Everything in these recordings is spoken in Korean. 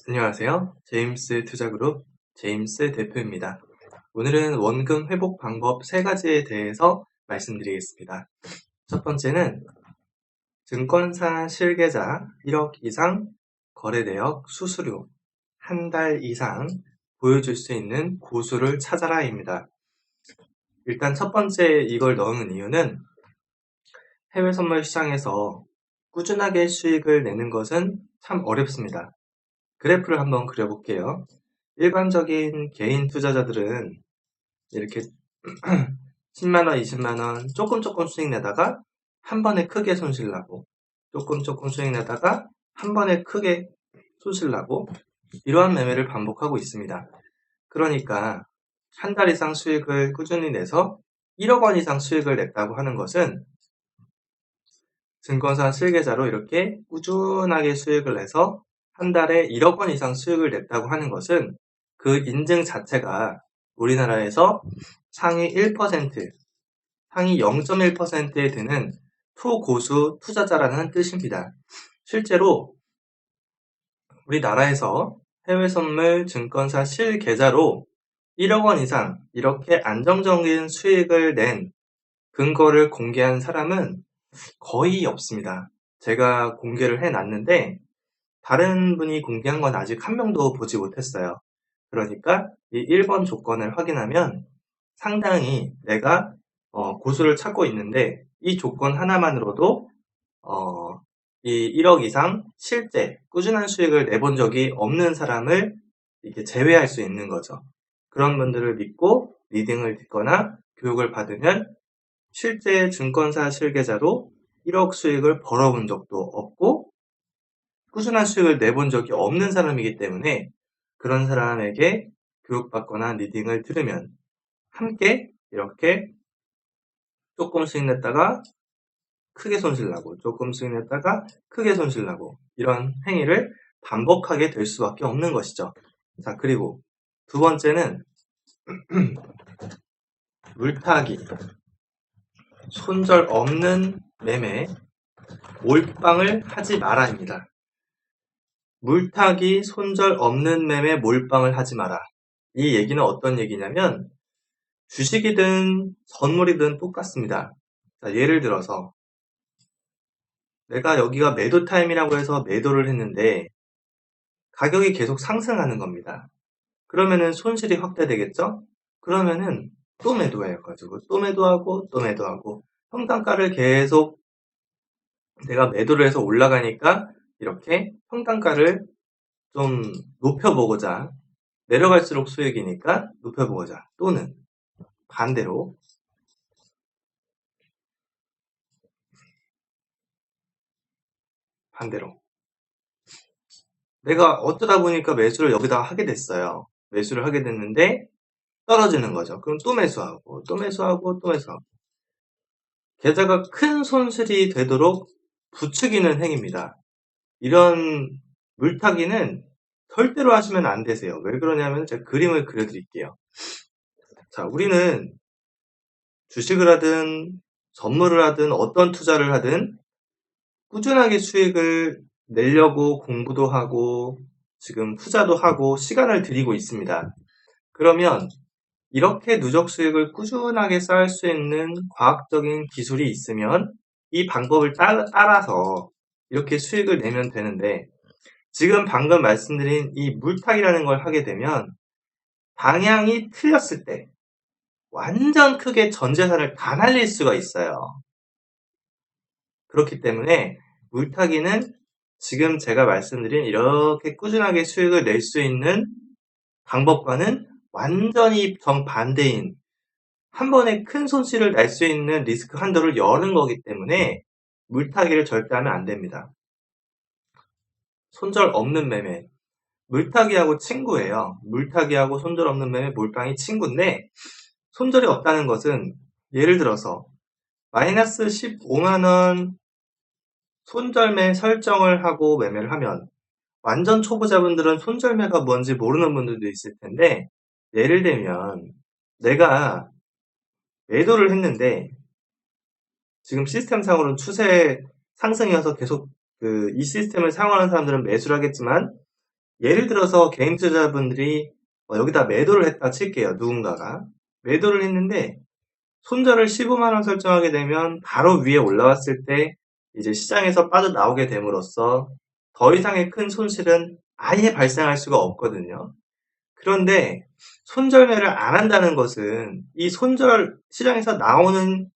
안녕하세요. 제임스 투자그룹 제임스 대표입니다. 오늘은 원금 회복 방법 3가지에 대해서 말씀드리겠습니다. 첫 번째는 증권사 실계좌 1억 이상 거래대역 수수료 한 달 이상 보여줄 수 있는 고수를 찾아라입니다. 일단 첫 번째 이걸 넣은 이유는 해외 선물 시장에서 꾸준하게 수익을 내는 것은 참 어렵습니다. 그래프를 한번 그려볼게요. 일반적인 개인 투자자들은 이렇게 10만원, 20만원 조금 수익 내다가 한 번에 크게 손실 나고 조금 수익 내다가 한 번에 크게 손실 나고 이러한 매매를 반복하고 있습니다. 그러니까 한 달 이상 수익을 꾸준히 내서 1억 원 이상 수익을 냈다고 하는 것은 증권사 실계좌로 이렇게 꾸준하게 수익을 내서 한 달에 1억 원 이상 수익을 냈다고 하는 것은 그 인증 자체가 우리나라에서 상위 1%, 상위 0.1%에 드는 초고수 투자자라는 뜻입니다. 실제로 우리나라에서 해외선물 증권사 실계좌로 1억 원 이상 이렇게 안정적인 수익을 낸 근거를 공개한 사람은 거의 없습니다. 제가 공개를 해놨는데 다른 분이 공개한 건 아직 한 명도 보지 못했어요. 그러니까 이 1번 조건을 확인하면 상당히 내가 고수를 찾고 있는데 이 조건 하나만으로도 이 1억 이상 실제 꾸준한 수익을 내본 적이 없는 사람을 이렇게 제외할 수 있는 거죠. 그런 분들을 믿고 리딩을 듣거나 교육을 받으면 실제 증권사 실계좌로 1억 수익을 벌어본 적도 없고 꾸준한 수익을 내본 적이 없는 사람이기 때문에 그런 사람에게 교육받거나 리딩을 들으면 함께 이렇게 조금 수익 냈다가 크게 손실 나고 조금 수익 냈다가 크게 손실 나고 이런 행위를 반복하게 될 수밖에 없는 것이죠. 자, 그리고 두 번째는 물타기, 손절 없는 매매, 몰빵을 하지 마라입니다. 물타기, 손절 없는 매매, 몰빵을 하지 마라. 이 얘기는 어떤 얘기냐면 주식이든 선물이든 똑같습니다. 자, 예를 들어서 내가 여기가 매도 타임이라고 해서 매도를 했는데 가격이 계속 상승하는 겁니다. 그러면은 손실이 확대되겠죠? 그러면은 또 매도해가지고 또 매도하고 또 매도하고 평단가를 계속 내가 매도를 해서 올라가니까 이렇게 평단가를 좀 높여보고자 내려갈수록 수익이니까 높여보고자 또는 반대로 내가 어쩌다 보니까 매수를 여기다가 하게 됐어요. 매수를 하게 됐는데 떨어지는 거죠. 그럼 또 매수하고 또 매수하고 또 매수하고 게다가 큰 손실이 되도록 부추기는 행위입니다. 이런 물타기는 절대로 하시면 안 되세요. 왜 그러냐면 제가 그림을 그려드릴게요. 자, 우리는 주식을 하든 선물을 하든 어떤 투자를 하든 꾸준하게 수익을 내려고 공부도 하고 지금 투자도 하고 시간을 들이고 있습니다. 그러면 이렇게 누적 수익을 꾸준하게 쌓을 수 있는 과학적인 기술이 있으면 이 방법을 따라서 이렇게 수익을 내면 되는데 지금 방금 말씀드린 이 물타기라는 걸 하게 되면 방향이 틀렸을 때 완전 크게 전 재산을 다 날릴 수가 있어요. 그렇기 때문에 물타기는 지금 제가 말씀드린 이렇게 꾸준하게 수익을 낼 수 있는 방법과는 완전히 정반대인 한 번에 큰 손실을 날 수 있는 리스크 한도를 여는 거기 때문에 물타기를 절대 하면 안 됩니다. 손절 없는 매매. 물타기하고 친구예요. 물타기하고 손절 없는 매매, 몰빵이 친구인데 손절이 없다는 것은 예를 들어서 마이너스 15만원 손절매 설정을 하고 매매를 하면 완전 초보자분들은 손절매가 뭔지 모르는 분들도 있을 텐데 예를 들면 내가 매도를 했는데 지금 시스템상으로는 추세 상승이어서 계속 이 시스템을 사용하는 사람들은 매수를 하겠지만 예를 들어서 개인 투자자분들이 여기다 매도를 했다 칠게요. 누군가가 매도를 했는데 손절을 15만 원 설정하게 되면 바로 위에 올라왔을 때 이제 시장에서 빠져나오게 됨으로써 더 이상의 큰 손실은 아예 발생할 수가 없거든요. 그런데 손절매를 안 한다는 것은 이 손절 시장에서 나오는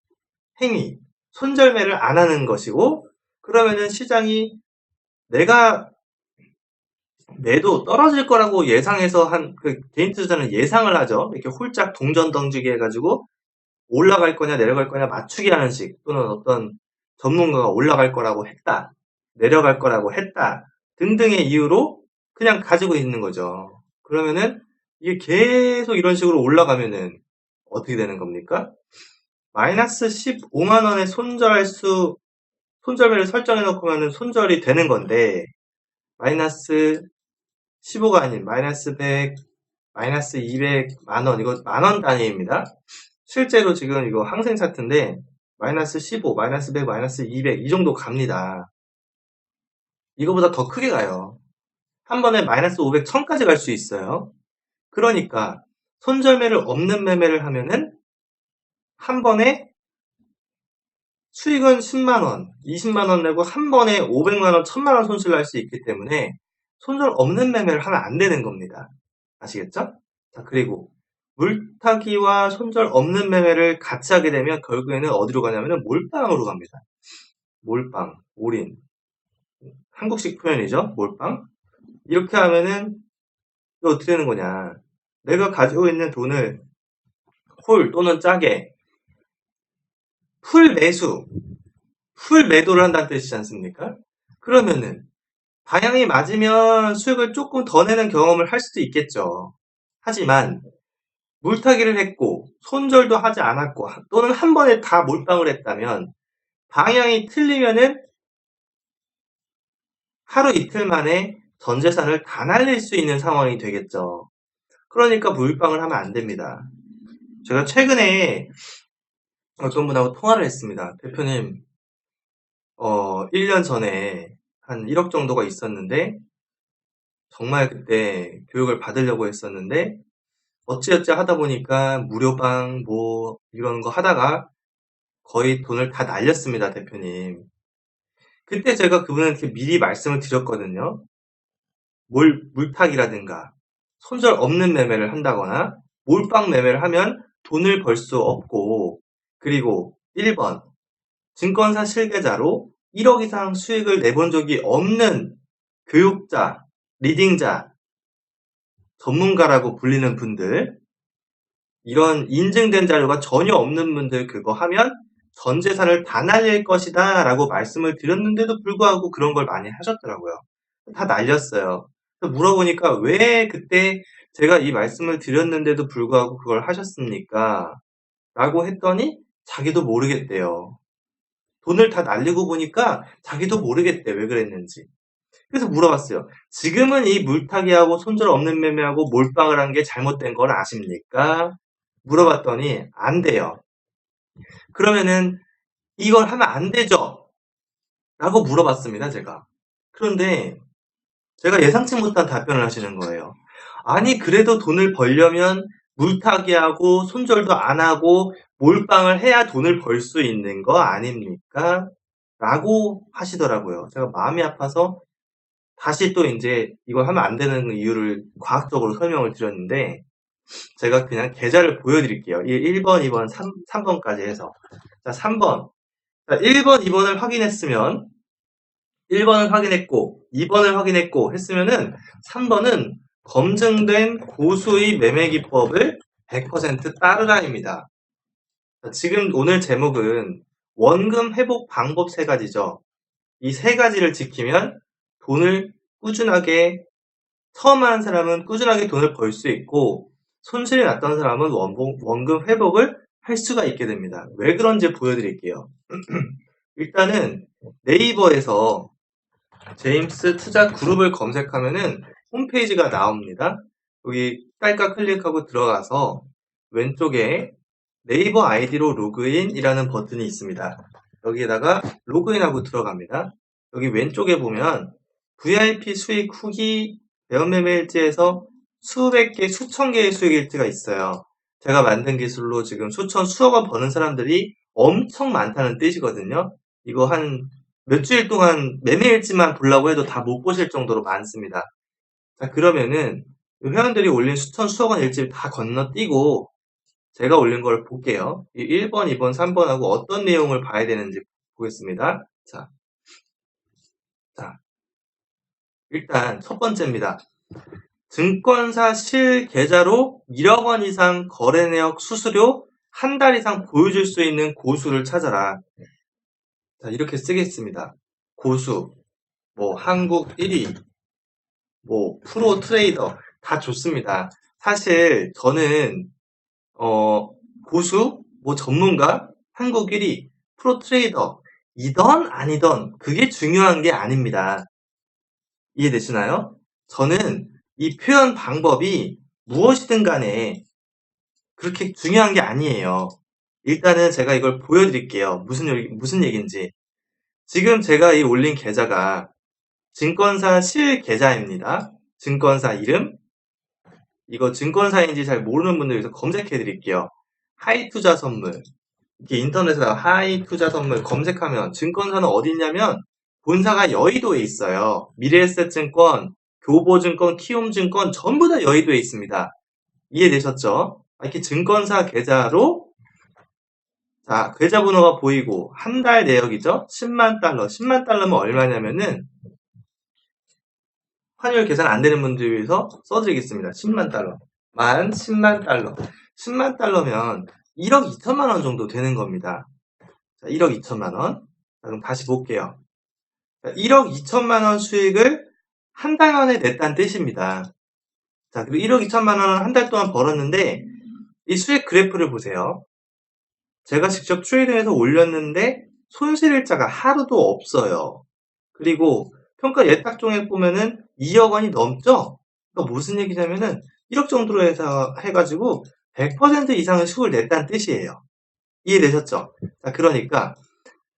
행위, 손절매를 안 하는 것이고, 그러면은 시장이 내가 매도 떨어질 거라고 예상해서 그 개인 투자자는 예상을 하죠. 이렇게 홀짝 동전 던지기 해가지고 올라갈 거냐 내려갈 거냐 맞추기 하는 식, 또는 어떤 전문가가 올라갈 거라고 했다, 내려갈 거라고 했다 등등의 이유로 그냥 가지고 있는 거죠. 그러면은 이게 계속 이런 식으로 올라가면은 어떻게 되는 겁니까? 마이너스 15만 원에 손절매를 설정해 놓고면은 손절이 되는 건데, 마이너스 15가 아닌 마이너스 100, 마이너스 200만 원, 이거 만 원 단위입니다. 실제로 지금 이거 항생 차트인데 마이너스 15, 마이너스 100, 마이너스 200 이 정도 갑니다. 이거보다 더 크게 가요. 한 번에 마이너스 500, 1000까지 갈 수 있어요. 그러니까 손절매를 없는 매매를 하면은 한 번에 수익은 10만원, 20만원 내고 한 번에 500만원, 1000만원 손실 날 수 있기 때문에 손절 없는 매매를 하면 안 되는 겁니다. 아시겠죠? 자, 그리고 물타기와 손절 없는 매매를 같이 하게 되면 결국에는 어디로 가냐면 몰빵으로 갑니다. 몰빵, 올인. 한국식 표현이죠. 몰빵. 이렇게 하면은 이거 어떻게 되는 거냐. 내가 가지고 있는 돈을 홀 또는 짜게 풀 매수, 풀 매도를 한다는 뜻이지 않습니까? 그러면은 방향이 맞으면 수익을 조금 더 내는 경험을 할 수도 있겠죠. 하지만 물타기를 했고 손절도 하지 않았고 또는 한 번에 다 몰빵을 했다면 방향이 틀리면은 하루 이틀 만에 전 재산을 다 날릴 수 있는 상황이 되겠죠. 그러니까 몰빵을 하면 안 됩니다. 제가 최근에 어떤 분하고 통화를 했습니다. 대표님, 1년 전에 한 1억 정도가 있었는데 정말 그때 교육을 받으려고 했었는데 어찌어찌 하다 보니까 무료방 뭐 이런 거 하다가 거의 돈을 다 날렸습니다, 대표님. 그때 제가 그분한테 미리 말씀을 드렸거든요. 물타기라든가 손절 없는 매매를 한다거나 몰빵 매매를 하면 돈을 벌 수 없고, 그리고 1번 증권사 실계자로 1억 이상 수익을 내본 적이 없는 교육자, 리딩자, 전문가라고 불리는 분들, 이런 인증된 자료가 전혀 없는 분들 그거 하면 전 재산을 다 날릴 것이다 라고 말씀을 드렸는데도 불구하고 그런 걸 많이 하셨더라고요. 다 날렸어요. 물어보니까 왜 그때 제가 이 말씀을 드렸는데도 불구하고 그걸 하셨습니까? 라고 했더니 자기도 모르겠대요. 돈을 다 날리고 보니까 자기도 모르겠대, 왜 그랬는지. 그래서 물어봤어요. 지금은 이 물타기하고 손절 없는 매매하고 몰빵을 한 게 잘못된 걸 아십니까? 물어봤더니 안 돼요. 그러면은 이걸 하면 안 되죠? 라고 물어봤습니다, 제가. 그런데 제가 예상치 못한 답변을 하시는 거예요. 아니, 그래도 돈을 벌려면 물타기하고 손절도 안 하고 몰빵을 해야 돈을 벌 수 있는 거 아닙니까? 라고 하시더라고요. 제가 마음이 아파서 다시 또 이제 이걸 하면 안 되는 이유를 과학적으로 설명을 드렸는데, 제가 그냥 계좌를 보여드릴게요. 1번, 2번, 3번까지 해서. 자, 3번. 자, 1번, 2번을 확인했으면, 1번을 확인했고, 2번을 확인했고 했으면은 3번은 검증된 고수의 매매 기법을 100% 따르라입니다. 지금 오늘 제목은 원금 회복 방법 3가지죠. 이 3가지를 지키면 돈을 꾸준하게, 처음 하는 사람은 꾸준하게 돈을 벌 수 있고 손실이 났던 사람은 원금 회복을 할 수가 있게 됩니다. 왜 그런지 보여드릴게요. 일단은 네이버에서 제임스 투자 그룹을 검색하면은 홈페이지가 나옵니다. 여기 딸깍 클릭하고 들어가서 왼쪽에 네이버 아이디로 로그인이라는 버튼이 있습니다. 여기에다가 로그인하고 들어갑니다. 여기 왼쪽에 보면 VIP 수익 후기 대원매매일지에서 수백 개, 수천 개의 수익일지가 있어요. 제가 만든 기술로 지금 수천, 수억 원 버는 사람들이 엄청 많다는 뜻이거든요. 이거 한 몇 주일 동안 매매일지만 보려고 해도 다 못 보실 정도로 많습니다. 자, 그러면은 회원들이 올린 수천, 수억 원 일지를 다 건너뛰고 제가 올린 걸 볼게요. 1번, 2번, 3번하고 어떤 내용을 봐야 되는지 보겠습니다. 자, 일단 첫 번째입니다. 증권사 실계좌로 1억 원 이상 거래 내역 수수료 한 달 이상 보여줄 수 있는 고수를 찾아라. 자, 이렇게 쓰겠습니다. 고수, 한국 1위, 프로 트레이더 다 좋습니다. 사실 저는 고수, 전문가, 한국 1위, 프로 트레이더 이던 아니던 그게 중요한 게 아닙니다. 이해되시나요? 저는 이 표현 방법이 무엇이든 간에 그렇게 중요한 게 아니에요. 일단은 제가 이걸 보여드릴게요. 무슨 얘기인지. 지금 제가 이 올린 계좌가 증권사 실계좌입니다. 증권사 이름, 이거 증권사인지 잘 모르는 분들 위해서 검색해 드릴게요. 하이투자 선물. 이렇게 인터넷에다가 하이투자 선물 검색하면 증권사는 어디 있냐면 본사가 여의도에 있어요. 미래에셋증권, 교보증권, 키움증권 전부 다 여의도에 있습니다. 이해되셨죠? 이렇게 증권사 계좌로 자, 계좌번호가 보이고 한 달 내역이죠? 10만 달러. 10만 달러면 얼마냐면은 환율 계산 안 되는 분들 위해서 써드리겠습니다. 10만 달러. 10만 달러. 10만 달러면 1억 2천만 원 정도 되는 겁니다. 자, 1억 2천만 원. 자, 그럼 다시 볼게요. 자, 1억 2천만 원 수익을 한 달 만에 냈다는 뜻입니다. 자, 그리고 1억 2천만 원을 한 달 동안 벌었는데 이 수익 그래프를 보세요. 제가 직접 트레이딩해서 올렸는데 손실일자가 하루도 없어요. 그리고 평가 예탁종액 보면은 2억 원이 넘죠? 그러니까 무슨 얘기냐면은 1억 정도로 해가지고 100% 이상의 수익을 냈다는 뜻이에요. 이해되셨죠? 자, 그러니까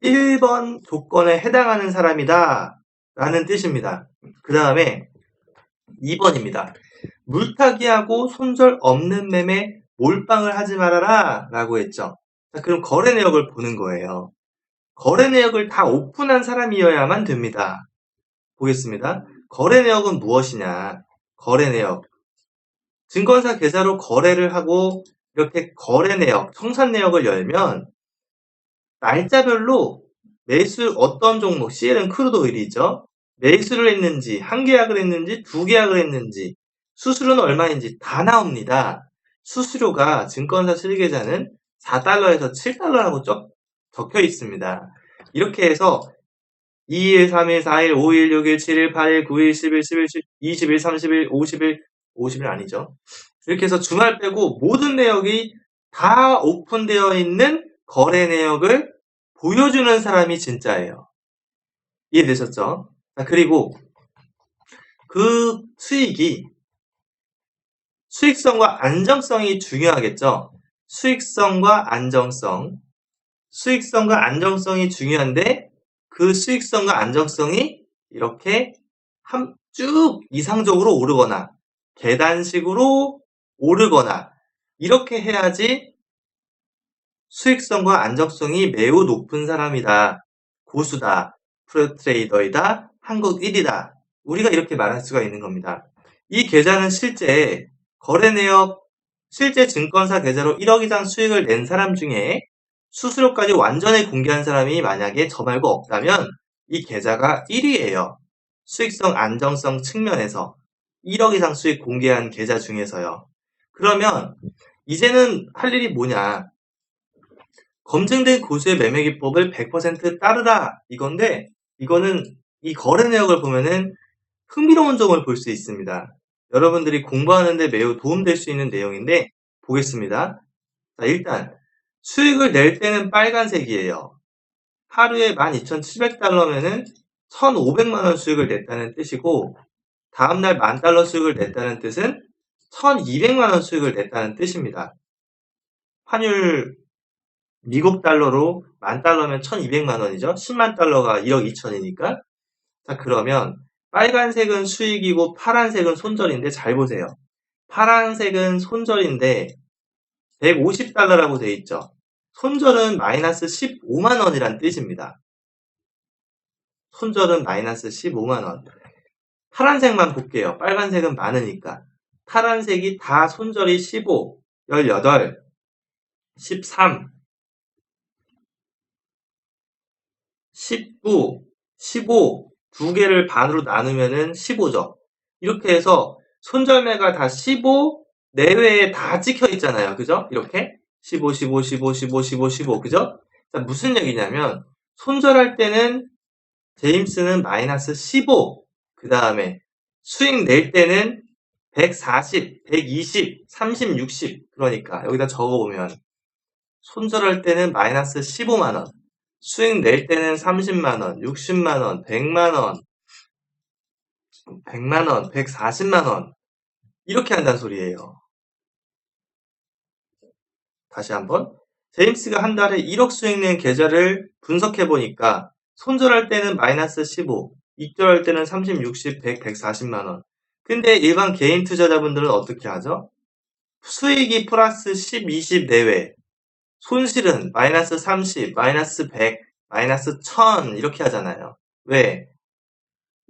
1번 조건에 해당하는 사람이다 라는 뜻입니다. 그 다음에 2번입니다. 물타기하고 손절 없는 매매 몰빵을 하지 말아라 라고 했죠. 자, 그럼 거래 내역을 보는 거예요. 거래 내역을 다 오픈한 사람이어야만 됩니다. 보겠습니다. 거래 내역은 무엇이냐? 거래 내역. 증권사 계좌로 거래를 하고 이렇게 거래 내역, 청산 내역을 열면 날짜별로 매수 어떤 종목, CL은 크루드 오일이죠. 매수를 했는지, 한 계약을 했는지, 두 계약을 했는지, 수수료는 얼마인지 다 나옵니다. 수수료가 증권사 실계좌는 4달러에서 7달러라고 적혀 있습니다. 이렇게 해서 2일, 3일, 4일, 5일, 6일, 7일, 8일, 9일, 10일, 11일, 20일, 30일, 50일, 50일 아니죠. 이렇게 해서 주말 빼고 모든 내역이 다 오픈되어 있는 거래 내역을 보여주는 사람이 진짜예요. 이해되셨죠? 그리고 그 수익이 수익성과 안정성이 중요하겠죠? 수익성과 안정성이 중요한데 그 수익성과 안정성이 이렇게 쭉 이상적으로 오르거나 계단식으로 오르거나 이렇게 해야지 수익성과 안정성이 매우 높은 사람이다. 고수다. 프로트레이더이다. 한국 1위다. 우리가 이렇게 말할 수가 있는 겁니다. 이 계좌는 실제 거래 내역, 실제 증권사 계좌로 1억 이상 수익을 낸 사람 중에 수수료까지 완전히 공개한 사람이 만약에 저 말고 없다면 이 계좌가 1위예요. 수익성, 안정성 측면에서 1억 이상 수익 공개한 계좌 중에서요. 그러면 이제는 할 일이 뭐냐? 검증된 고수의 매매 기법을 100% 따르라 이건데 이거는 이 거래 내역을 보면은 흥미로운 점을 볼 수 있습니다. 여러분들이 공부하는데 매우 도움될 수 있는 내용인데 보겠습니다. 자, 일단 수익을 낼 때는 빨간색이에요. 하루에 12,700달러면은 1,500만 원 수익을 냈다는 뜻이고 다음날 10,000달러 수익을 냈다는 뜻은 1,200만 원 수익을 냈다는 뜻입니다. 환율 미국 달러로 10,000달러면 1,200만 원이죠. 10만 달러가 1억 2천이니까. 자, 그러면 빨간색은 수익이고 파란색은 손절인데 잘 보세요. 파란색은 손절인데 150달러라고 돼 있죠. 손절은 마이너스 15만 원이란 뜻입니다. 손절은 마이너스 15만 원. 파란색만 볼게요. 빨간색은 많으니까. 파란색이 다 손절이 15, 18, 13, 19, 15, 두 개를 반으로 나누면은 15죠. 이렇게 해서 손절매가 다 15 내외에 다 찍혀 있잖아요. 그죠? 이렇게 15, 15, 15, 15, 15, 15. 그죠? 자, 무슨 얘기냐면 손절할 때는 제임스는 마이너스 15, 그 다음에 수익 낼 때는 140, 120, 30, 60. 그러니까 여기다 적어보면 손절할 때는 마이너스 15만원, 수익 낼 때는 30만원, 60만원, 100만원, 100만원, 140만원. 이렇게 한다는 소리예요. 다시 한번. 제임스가 한 달에 1억 수익 낸 계좌를 분석해보니까 손절할 때는 마이너스 15, 입절할 때는 30, 60, 100, 140만원. 근데 일반 개인 투자자분들은 어떻게 하죠? 수익이 플러스 10, 20 내외, 손실은 마이너스 30, 마이너스 100, 마이너스 1000 이렇게 하잖아요. 왜?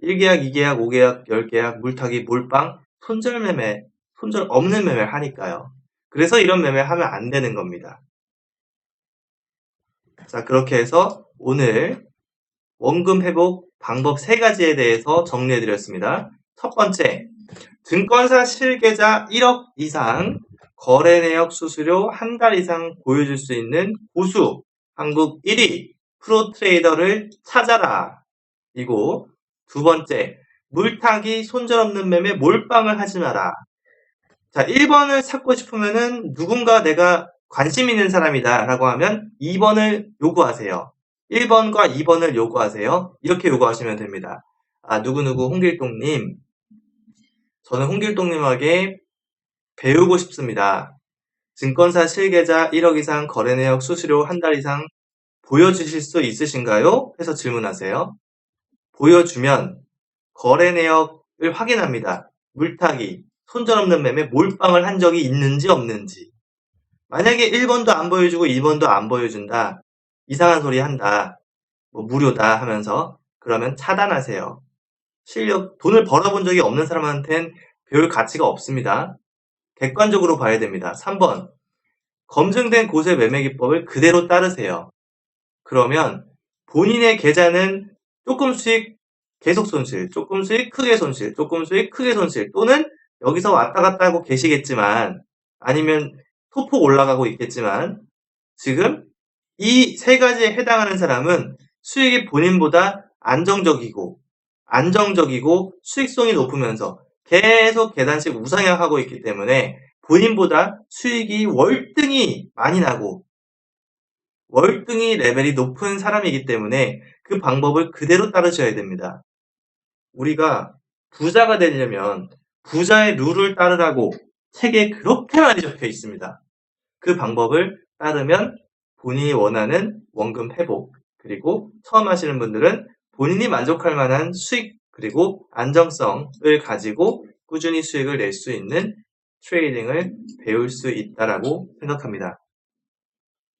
1계약, 2계약, 5계약, 10계약, 물타기, 몰빵, 손절 매매, 손절 없는 매매를 하니까요. 그래서 이런 매매를 하면 안 되는 겁니다. 자, 그렇게 해서 오늘 원금 회복 방법 3가지에 대해서 정리해드렸습니다. 첫 번째, 증권사 실계좌 1억 이상, 거래 내역 수수료 한 달 이상 보여줄 수 있는 고수, 한국 1위 프로 트레이더를 찾아라. 이고 두 번째, 물타기 손절 없는 매매 몰빵을 하지 마라. 자, 1번을 찾고 싶으면은 누군가 내가 관심 있는 사람이다 라고 하면 2번을 요구하세요. 1번과 2번을 요구하세요. 이렇게 요구하시면 됩니다. 아, 누구누구 홍길동님, 저는 홍길동님에게 배우고 싶습니다. 증권사 실계좌 1억 이상 거래 내역 수수료 한 달 이상 보여주실 수 있으신가요? 해서 질문하세요. 보여주면 거래 내역을 확인합니다. 물타기, 손절 없는 매매, 몰빵을 한 적이 있는지 없는지. 만약에 1번도 안 보여주고 2번도 안 보여준다. 이상한 소리 한다. 뭐 무료다 하면서 그러면 차단하세요. 실력, 돈을 벌어본 적이 없는 사람한테는 배울 가치가 없습니다. 객관적으로 봐야 됩니다. 3번, 검증된 고세 매매 기법을 그대로 따르세요. 그러면 본인의 계좌는 조금 수익, 계속 손실, 조금 수익, 크게 손실, 조금 수익, 크게 손실, 또는 여기서 왔다 갔다 하고 계시겠지만, 아니면 소폭 올라가고 있겠지만, 지금 이 3가지에 해당하는 사람은 수익이 본인보다 안정적이고 수익성이 높으면서 계속 계단식 우상향하고 있기 때문에 본인보다 수익이 월등히 많이 나고 월등히 레벨이 높은 사람이기 때문에 그 방법을 그대로 따르셔야 됩니다. 우리가 부자가 되려면 부자의 룰을 따르라고 책에 그렇게 많이 적혀 있습니다. 그 방법을 따르면 본인이 원하는 원금 회복, 그리고 처음 하시는 분들은 본인이 만족할 만한 수익 그리고 안정성을 가지고 꾸준히 수익을 낼 수 있는 트레이딩을 배울 수 있다라고 생각합니다.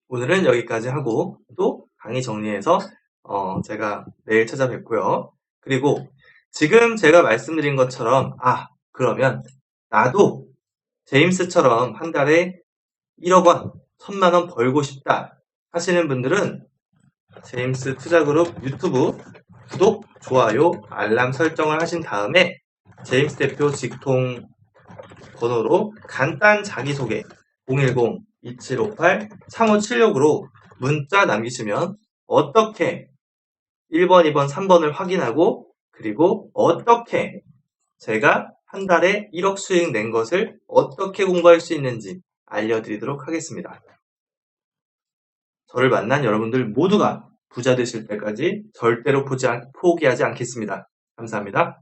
오늘은 여기까지 하고 또 강의 정리해서 제가 내일 찾아뵙고요. 그리고 지금 제가 말씀드린 것처럼 그러면 나도 제임스처럼 한 달에 1억 원, 1000만 원 벌고 싶다 하시는 분들은 제임스 투자그룹 유튜브 구독, 좋아요, 알람 설정을 하신 다음에 제임스 대표 직통 번호로 간단 자기소개 010-2758-3576으로 문자 남기시면 어떻게 1번, 2번, 3번을 확인하고 그리고 어떻게 제가 한 달에 1억 수익 낸 것을 어떻게 공부할 수 있는지 알려드리도록 하겠습니다. 저를 만난 여러분들 모두가 부자 되실 때까지 절대로 포기하지 않겠습니다. 감사합니다.